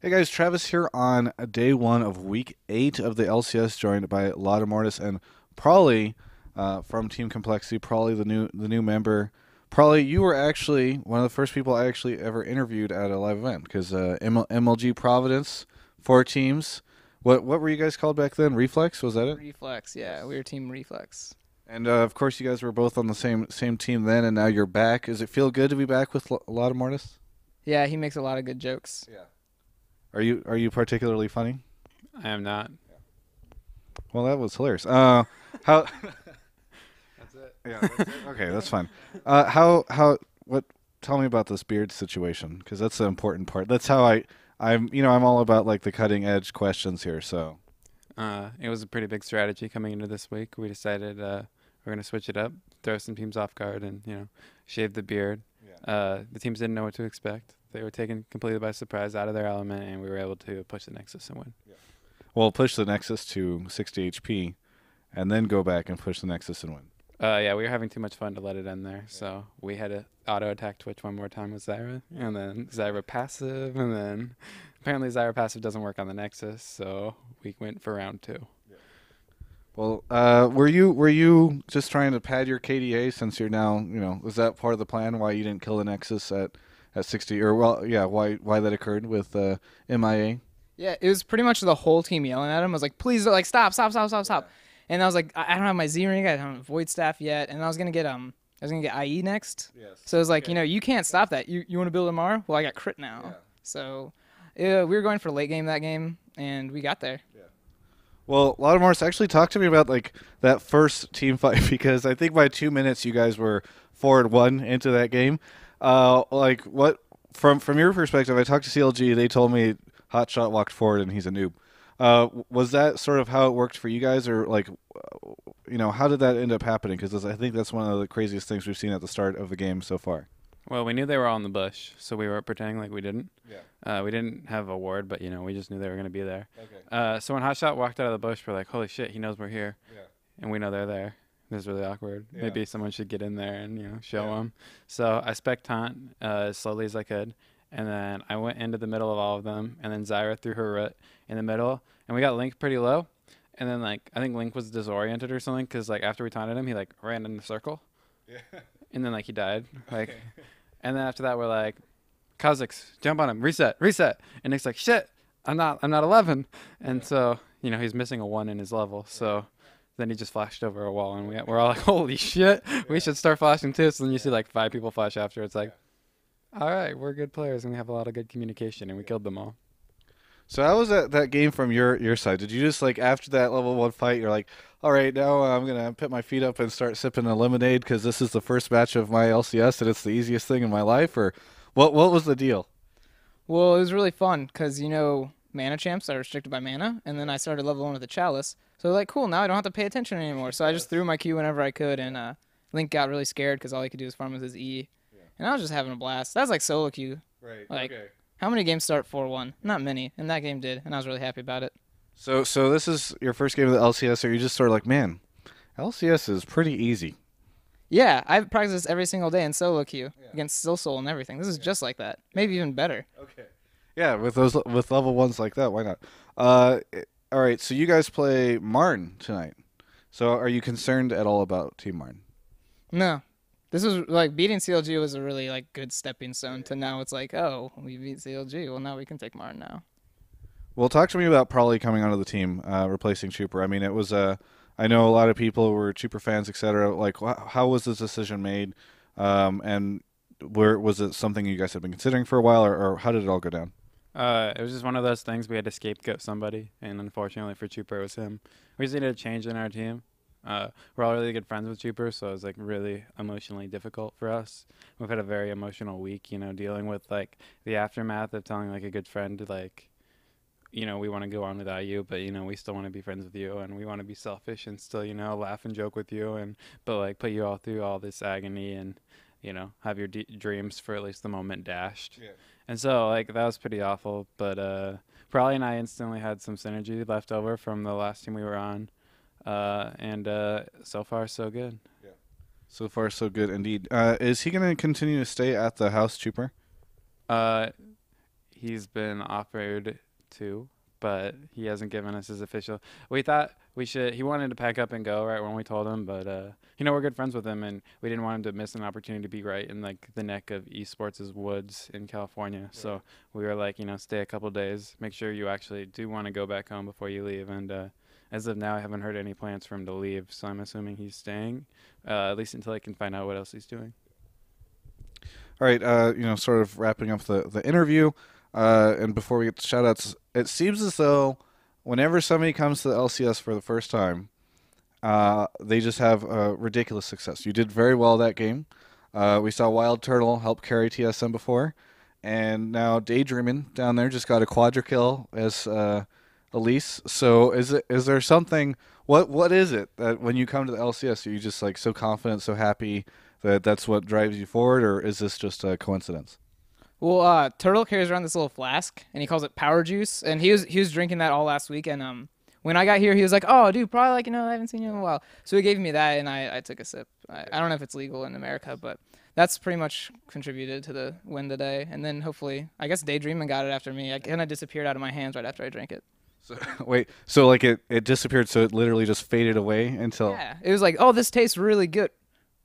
Hey guys, Travis here on day one of week 8 of the LCS, joined by Lautemortis and Prolly from Team compLexity. Prolly, the new member. Prolly, you were actually one of the first people I actually ever interviewed at a live event because MLG Providence, 4 teams. What were you guys called back then? Reflex, was that it? Reflex, yeah, we were Team Reflex. And of course, you guys were both on the same team then, and now you're back. Does it feel good to be back with Lautemortis? Yeah, he makes a lot of good jokes. Yeah. Are you particularly funny? I am not. Well, that was hilarious. How? That's it. Yeah. That's it? Okay, that's fine. How? What? Tell me about this beard situation, because that's the important part. That's how I'm all about like the cutting edge questions here. So. It was a pretty big strategy coming into this week. We decided we're gonna switch it up, throw some teams off guard, and shave the beard. Yeah. The teams didn't know what to expect. They were taken completely by surprise, out of their element, and we were able to push the Nexus and win. Well, push the Nexus to 60 HP, and then go back and push the Nexus and win. Yeah, we were having too much fun to let it end there, so we had to auto-attack Twitch one more time with Zyra, and then Zyra passive, and then apparently Zyra passive doesn't work on the Nexus, so we went for round 2. Well, were you just trying to pad your KDA since you're now, was that part of the plan why you didn't kill the Nexus at 60, or well, yeah, why that occurred with MIA? Yeah, it was pretty much the whole team yelling at him. I was like, please, like, stop, stop, stop, stop, stop. And I was like, I don't have my Z ring, I don't have Void Staff yet, and I was gonna get IE next. Yes. So it was like, you can't stop that. You want to build tomorrow? Well, I got crit now. Yeah. So yeah, we were going for late game that game, and we got there. Well, Lautemortis actually talked to me about like that first team fight because I think by 2 minutes you guys were 4-1 into that game. Like what from your perspective? I talked to CLG. They told me Hotshot walked forward and he's a noob. Was that sort of how it worked for you guys, or like, how did that end up happening? Because I think that's one of the craziest things we've seen at the start of the game so far. Well, we knew they were all in the bush, so we were pretending like we didn't. Yeah. We didn't have a ward, but we just knew they were going to be there. Okay. So when Hotshot walked out of the bush, we're like, holy shit, he knows we're here. Yeah. And we know they're there. This is really awkward. Yeah. Maybe someone should get in there and show Yeah. them. So I spec taunt as slowly as I could, and then I went into the middle of all of them, and then Zyra threw her root in the middle, and we got Link pretty low. And then I think Link was disoriented or something, because after we taunted him, he ran in a circle, Yeah. and then he died. Okay. And then after that, we're like, Kha'Zix, jump on him, reset. And Nick's like, shit, I'm not 11. And so, he's missing a 1 in his level. So then he just flashed over a wall, and we're all like, holy shit, we should start flashing too. So then you see 5 people flash after. It's like, all right, we're good players, and we have a lot of good communication, and we killed them all. So how was that game from your side? Did you just after that level 1 fight, you're like, all right, now I'm gonna put my feet up and start sipping a lemonade because this is the first match of my LCS and it's the easiest thing in my life, or what was the deal? Well, it was really fun because mana champs are restricted by mana, and then I started level 1 with the chalice. So cool, now I don't have to pay attention anymore. So I just threw my Q whenever I could, and Link got really scared because all he could do was farm with his E. Yeah. And I was just having a blast. That was like solo queue. Right. Okay. How many games start 4-1? Not many, and that game did, and I was really happy about it. So this is your first game of the LCS, or you just sort of like, man, LCS is pretty easy. Yeah, I've practiced this every single day in solo queue against Still Soul and everything. This is just like that. Maybe even better. Okay. Yeah, with level 1s like that, why not? All right, so you guys play Marn tonight. So are you concerned at all about Team Marn? No. This was beating CLG was a really good stepping stone to now it's oh, we beat CLG. Well, now we can take Martin now. Well, talk to me about Prolly coming onto the team, replacing Trooper. I mean, it was I know a lot of people were Trooper fans, etc. How was this decision made? And where was it something you guys had been considering for a while, or how did it all go down? It was just one of those things. We had to scapegoat somebody, and unfortunately for Trooper, it was him. We just needed a change in our team. We're all really good friends with Trooper, so it was really emotionally difficult for us. We've had a very emotional week, dealing with the aftermath of telling a good friend we want to go on with IU, but we still want to be friends with you, and we want to be selfish and still laugh and joke with you, but put you all through all this agony and have your dreams for at least the moment dashed. Yeah. And so that was pretty awful, but Prolly and I instantly had some synergy left over from the last team we were on. And so far, so good. Yeah. So far, so good indeed. Is he going to continue to stay at the house, Trooper? he's been offered to, but he hasn't given us his official. We thought we should. He wanted to pack up and go right when we told him, but we're good friends with him, and we didn't want him to miss an opportunity to be right in like the neck of esports' woods in California. Right. So we were like, stay a couple days, make sure you actually do want to go back home before you leave. And as of now, I haven't heard any plans for him to leave, so I'm assuming he's staying, at least until I can find out what else he's doing. All right, sort of wrapping up the interview, and before we get to shoutouts, it seems as though whenever somebody comes to the LCS for the first time, they just have ridiculous success. You did very well that game. We saw Wild Turtle help carry TSM before, and now Daydreamin' down there just got a quadra kill as Elise. So is there something? What is it that when you come to the LCS, are you just like so confident, so happy that that's what drives you forward, or is this just a coincidence? Well, Turtle carries around this little flask, and he calls it power juice, and he was drinking that all last week, and when I got here, he was like, "Oh, dude, probably like I haven't seen you in a while." So he gave me that, and I took a sip. I don't know if it's legal in America, but that's pretty much contributed to the win today. And then hopefully, I guess Daydreamin' got it after me. I kind of disappeared out of my hands right after I drank it. So, wait, so like it disappeared, so it literally just faded away until... Yeah, it was like, oh, this tastes really good.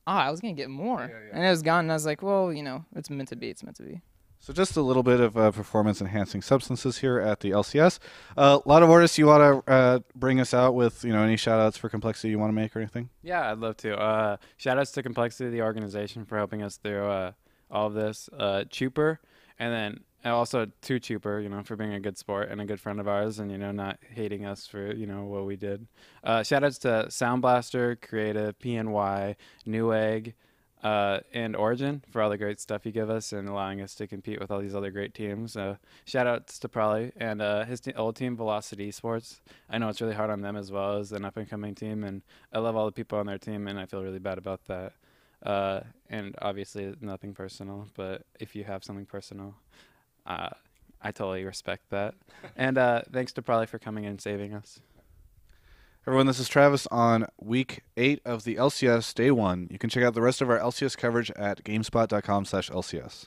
I was going to get more. Yeah. And it was gone, and I was like, well, it's meant to be. It's meant to be. So just a little bit of performance-enhancing substances here at the LCS. Lautemortis, you want to bring us out with any shout-outs for compLexity you want to make or anything? Yeah, I'd love to. Shout-outs to compLexity, the organization, for helping us through all of this. Chuper, and then also to Chuper, for being a good sport and a good friend of ours, and not hating us for what we did. Shout-outs to Sound Blaster, Creative, PNY, Newegg, and Origin for all the great stuff you give us and allowing us to compete with all these other great teams. Shout outs to Prolly and his old team, Velocity Esports. I know it's really hard on them as well as an up and coming team, and I love all the people on their team, and I feel really bad about that. And obviously nothing personal, but if you have something personal, I totally respect that. And thanks to Prolly for coming in and saving us. Everyone, this is Travis on week 8 of the LCS, day 1. You can check out the rest of our LCS coverage at gamespot.com/LCS.